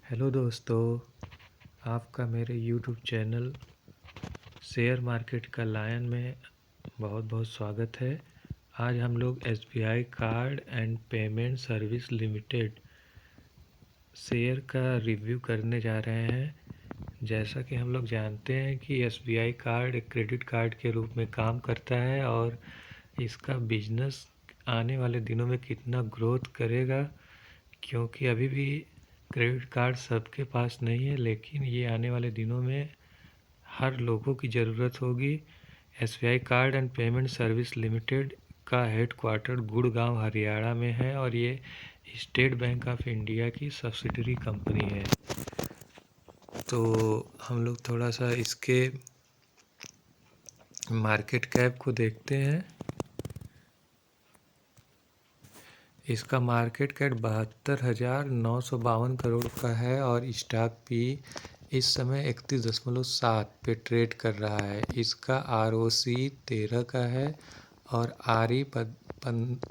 Hello दोस्तों, आपका मेरे यूट्यूब चैनल शेयर मार्केट का लायन में बहुत बहुत स्वागत है। आज हम लोग SBI card and payment service limited share का रिव्यू करने जा रहे हैं। जैसा कि हम लोग जानते हैं कि एसबीआई कार्ड एक क्रेडिट कार्ड के रूप में काम करता है और इसका बिजनेस आने वाले दिनों में कितना ग्रोथ करेगा, क्योंकि अभी भी क्रेडिट कार्ड सबके पास नहीं है, लेकिन ये आने वाले दिनों में हर लोगों की ज़रूरत होगी। SBI card and payment service limited का हेडक्वार्टर गुड़गांव हरियाणा में है और ये स्टेट बैंक ऑफ इंडिया की सब्सिडरी कंपनी है। तो हम लोग थोड़ा सा इसके मार्केट कैप को देखते हैं। इसका मार्केट कैप 72,952 करोड़ का है और स्टॉक पी इस समय 31.7 पे ट्रेड कर रहा है। इसका आरओसी 13 का है और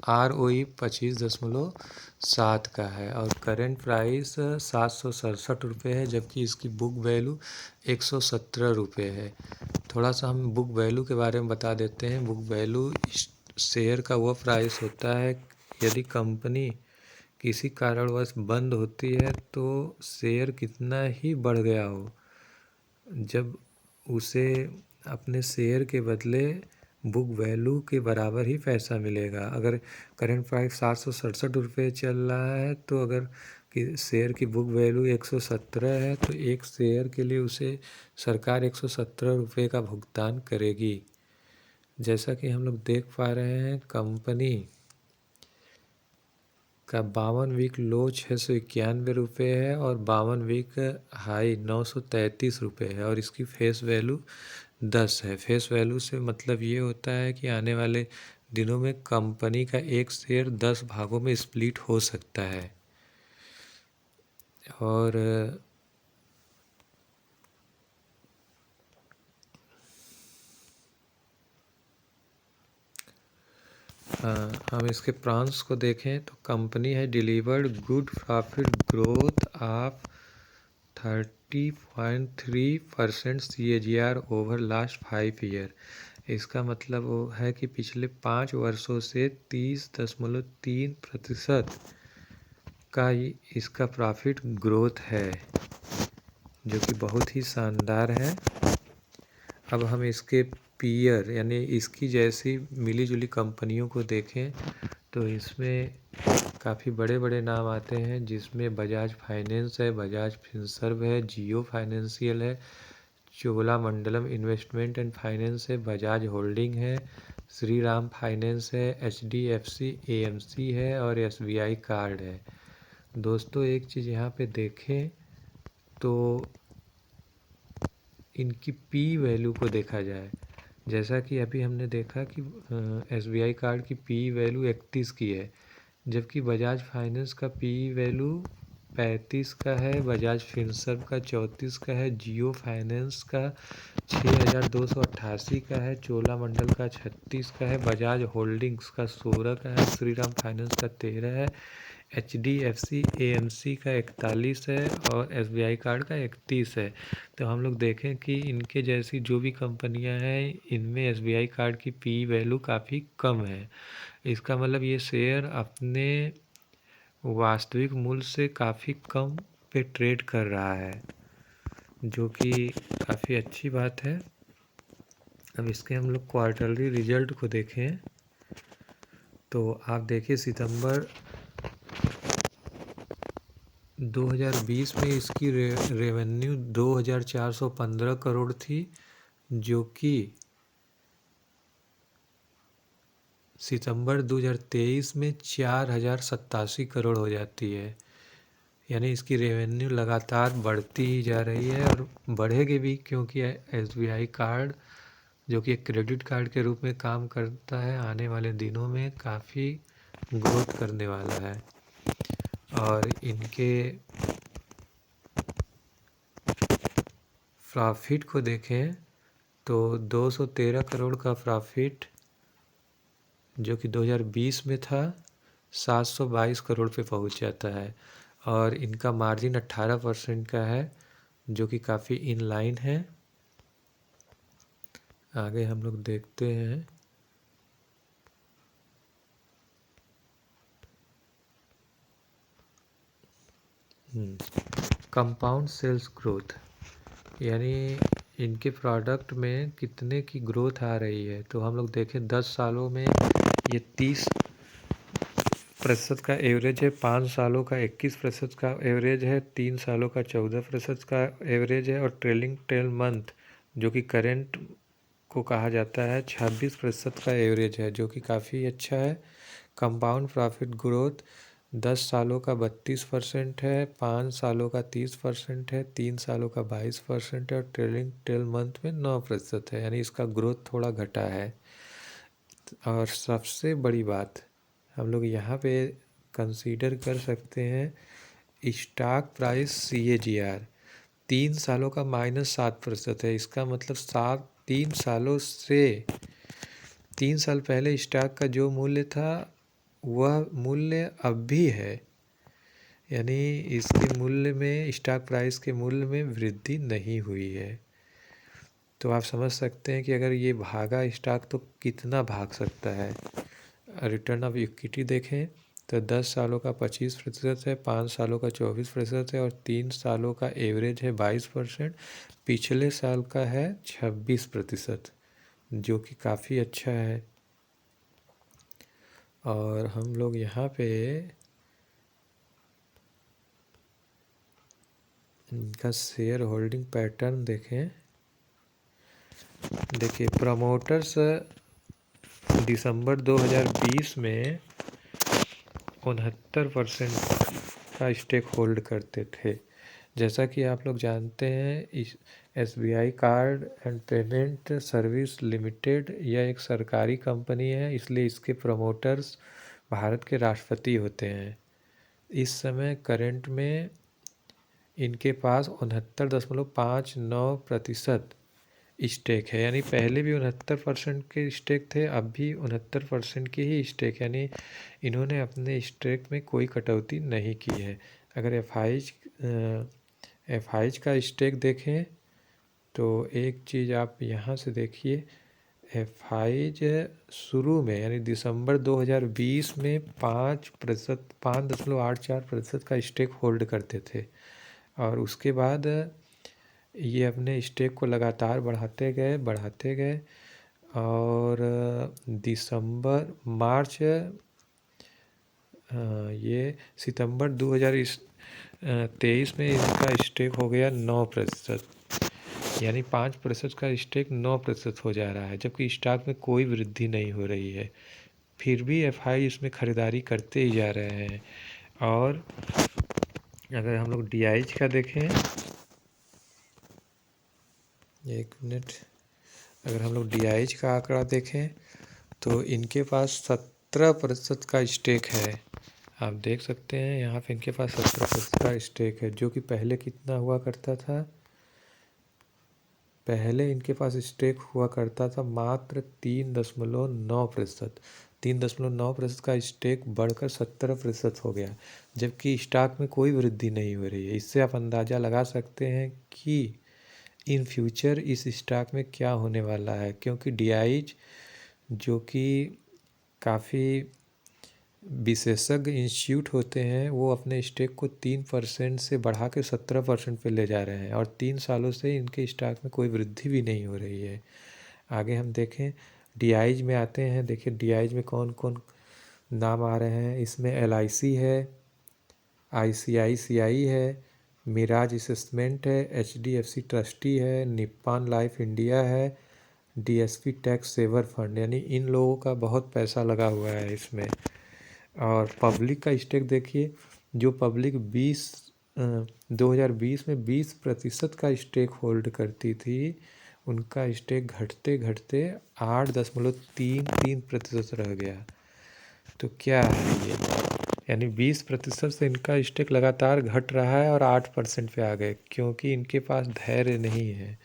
आरओई 25.7 का है और करेंट प्राइस 767 रुपये है, जबकि इसकी बुक वैल्यू 117 रुपये है। थोड़ा सा हम बुक वैल्यू के बारे में बता देते हैं। बुक वैल्यू शेयर का वो प्राइस होता है यदि कंपनी किसी कारणवश बंद होती है तो शेयर कितना ही बढ़ गया हो, जब उसे अपने शेयर के बदले बुक वैल्यू के बराबर ही पैसा मिलेगा। अगर करंट प्राइस 767 रुपये चल रहा है तो अगर शेयर की बुक वैल्यू 117 है तो एक शेयर के लिए उसे सरकार 117 रुपये का भुगतान करेगी। जैसा कि हम लोग देख पा रहे हैं, कंपनी का 52 वीक लो 691 रुपये है और 52 वीक हाई 933 रुपये है और इसकी फेस वैल्यू 10 है। फेस वैल्यू से मतलब ये होता है कि आने वाले दिनों में कंपनी का एक शेयर 10 भागों में स्प्लिट हो सकता है। और हम इसके प्रॉन्स को देखें तो कंपनी है delivered good profit growth of 30.3% CAGR over last 5 year. इसका मतलब वो है कि पिछले 5 वर्षों से 30.3% का इसका प्रॉफिट ग्रोथ है, जो कि बहुत ही शानदार है। अब हम इसके पीयर यानी इसकी जैसी मिली जुली कंपनियों को देखें तो इसमें काफ़ी बड़े बड़े नाम आते हैं, जिसमें बजाज फाइनेंस है, बजाज फिनसर्व है, जियो फाइनेंशियल है, चोलामंडलम इन्वेस्टमेंट एंड फाइनेंस है, बजाज होल्डिंग है, श्री राम फाइनेंस है, HDFC AMC है और SBI कार्ड है। दोस्तों, एक चीज़ यहाँ पे देखें तो इनकी पी वैल्यू को देखा जाए। जैसा कि अभी हमने देखा कि SBI कार्ड की पी वैल्यू 31 की है, जबकि बजाज फाइनेंस का पी वैल्यू 35 का है, बजाज फिनसर्व का 34 का है, जियो फाइनेंस का 6,288 का है, चोलामंडल का 36 का है, बजाज होल्डिंग्स का 16 का है, श्रीराम फाइनेंस का 13 है, HDFC AMC का 41 है और SBI कार्ड का 31 है। तो हम लोग देखें कि इनके जैसी जो भी कंपनियां हैं, इनमें SBI कार्ड की पी वैल्यू काफ़ी कम है। इसका मतलब ये शेयर अपने वास्तविक मूल्य से काफ़ी कम पे ट्रेड कर रहा है, जो कि काफ़ी अच्छी बात है। अब इसके हम लोग क्वार्टरली रिजल्ट को देखें तो आप देखिए सितंबर 2020 में इसकी रेवेन्यू 2,415 करोड़ थी, जो कि सितंबर 2023 में 4,087 करोड़ हो जाती है। यानी इसकी रेवेन्यू लगातार बढ़ती ही जा रही है और बढ़ेगी भी, क्योंकि SBI कार्ड जो कि एक क्रेडिट कार्ड के रूप में काम करता है, आने वाले दिनों में काफ़ी ग्रोथ करने वाला है। और इनके प्रॉफिट को देखें तो 213 करोड़ का प्रॉफिट जो कि 2020 में था 722 करोड़ पे पहुंच जाता है और इनका मार्जिन 18% का है, जो कि काफ़ी इन लाइन है। आगे हम लोग देखते हैं। कंपाउंड सेल्स ग्रोथ, यानी इनके प्रोडक्ट में कितने की ग्रोथ आ रही है। तो हम लोग देखें 10 सालों में ये 30% का एवरेज है, 5 सालों का 21% का एवरेज है, 3 सालों का 14% का एवरेज है, और ट्रेलिंग 12 मंथ जो कि करेंट को कहा जाता है 26% का एवरेज है, जो कि काफ़ी अच्छा है। कंपाउंड प्रॉफिट ग्रोथ 10 सालों का 32% है, 5 सालों का 30% है, 3 सालों का 22% है, और ट्रेलिंग 12 मंथ में 9% है, यानी इसका ग्रोथ थोड़ा घटा है। और सबसे बड़ी बात हम लोग यहाँ पे कंसीडर कर सकते हैं स्टॉक प्राइस CAGR 3 सालों का -7% है। इसका मतलब 3 साल पहले स्टॉक का जो मूल्य था वह मूल्य अब भी है, यानी इसके मूल्य में, स्टॉक प्राइस के मूल्य में वृद्धि नहीं हुई है। तो आप समझ सकते हैं कि अगर ये भागा स्टॉक तो कितना भाग सकता है। रिटर्न ऑफ इक्विटी देखें तो 10 सालों का 25% है, 5 सालों का 24% है, और 3 सालों का एवरेज है 22%। पिछले साल का है 26%, जो कि काफ़ी अच्छा है। और हम लोग यहाँ पे इनका शेयर होल्डिंग पैटर्न देखें। देखिए, प्रमोटर्स दिसंबर 2020 में 69% का स्टेक होल्ड करते थे। जैसा कि आप लोग जानते हैं, SBI card and payment service limited यह एक सरकारी कंपनी है, इसलिए इसके प्रमोटर्स भारत के राष्ट्रपति होते हैं। इस समय करंट में इनके पास 69.59% स्टेक है, यानी पहले भी 69% के स्टेक थे, अब भी 69% के ही स्टेक, यानी इन्होंने अपने स्टेक में कोई कटौती नहीं की है। अगर एफ का स्टेक देखें तो एक चीज़ आप यहाँ से देखिए, एफ शुरू में यानी दिसंबर 2020 में 5.84% का स्टेक होल्ड करते थे, और उसके बाद ये अपने स्टेक को लगातार बढ़ाते गए, और मार्च ये सितंबर 2023 में इसका स्टेक हो गया 9%, यानी 5% का स्टेक 9% हो जा रहा है, जबकि स्टॉक में कोई वृद्धि नहीं हो रही है। फिर भी एफआई इसमें ख़रीदारी करते ही जा रहे हैं। और अगर हम लोग DIH का देखें, एक मिनट, अगर हम लोग DIH का आंकड़ा देखें तो इनके पास 17% का स्टेक है। आप देख सकते हैं यहाँ पे इनके पास 17% का स्टेक है, जो कि पहले कितना हुआ करता था। पहले इनके पास स्टेक हुआ करता था मात्र 3.9%। 3.9% का स्टेक बढ़कर 17% हो गया, जबकि स्टॉक में कोई वृद्धि नहीं हो रही है। इससे आप अंदाज़ा लगा सकते हैं कि इन फ्यूचर इस स्टॉक में क्या होने वाला है, क्योंकि DIH जो कि काफ़ी विशेषज्ञ इंस्टीट्यूट होते हैं, वो अपने स्टेक को 3% से बढ़ा के 17% पे ले जा रहे हैं, और 3 सालों से इनके स्टॉक में कोई वृद्धि भी नहीं हो रही है। आगे हम देखें, DIH में आते हैं। देखिए DIH में कौन कौन नाम आ रहे हैं। इसमें LIC है, ICICI है, मिराज असेसमेंट है, HDFC ट्रस्टी है, निप्पॉन लाइफ इंडिया है, DSP टैक्स सेवर फंड, यानी इन लोगों का बहुत पैसा लगा हुआ है इसमें। और पब्लिक का स्टेक देखिए, जो पब्लिक 2020 में 20% का स्टेक होल्ड करती थी, उनका स्टेक घटते घटते 8.33% रह गया। तो क्या है ये, यानी 20% से इनका स्टेक लगातार घट रहा है और 8% पे आ गए, क्योंकि इनके पास धैर्य नहीं है।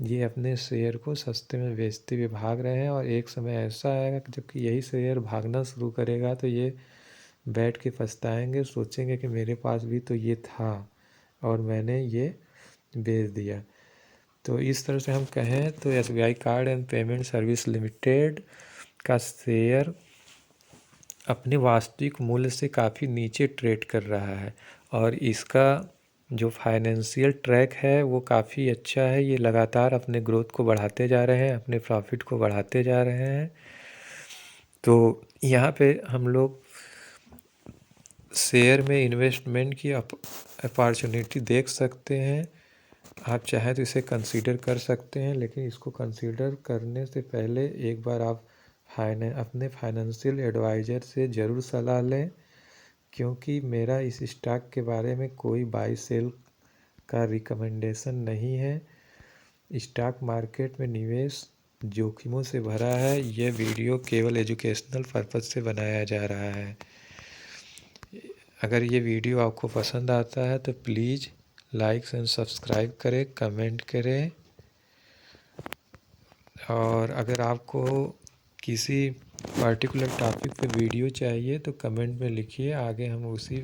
ये अपने शेयर को सस्ते में बेचते हुए भाग रहे हैं, और एक समय ऐसा आएगा कि जबकि यही शेयर भागना शुरू करेगा तो ये बैठ के पछताएंगे, सोचेंगे कि मेरे पास भी तो ये था और मैंने ये बेच दिया। तो इस तरह से हम कहें तो SBI card and payment service limited का शेयर अपने वास्तविक मूल्य से काफ़ी नीचे ट्रेड कर रहा है और इसका जो फाइनेंशियल ट्रैक है वो काफ़ी अच्छा है। ये लगातार अपने ग्रोथ को बढ़ाते जा रहे हैं, अपने प्रॉफिट को बढ़ाते जा रहे हैं। तो यहाँ पे हम लोग शेयर में इन्वेस्टमेंट की अपॉर्चुनिटी देख सकते हैं। आप चाहें तो इसे कंसीडर कर सकते हैं, लेकिन इसको कंसीडर करने से पहले एक बार आप अपने फाइनेंशियल एडवाइज़र से ज़रूर सलाह लें, क्योंकि मेरा इस स्टॉक के बारे में कोई बाई सेल का रिकमेंडेशन नहीं है। स्टॉक मार्केट में निवेश जोखिमों से भरा है। यह वीडियो केवल एजुकेशनल पर्पज़ से बनाया जा रहा है। अगर ये वीडियो आपको पसंद आता है तो प्लीज़ लाइक एंड सब्सक्राइब करें, कमेंट करें, और अगर आपको किसी पर्टिकुलर टॉपिक पे वीडियो चाहिए तो कमेंट में लिखिए, आगे हम उसी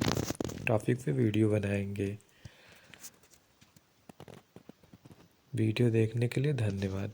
टॉपिक पे वीडियो बनाएंगे। वीडियो देखने के लिए धन्यवाद।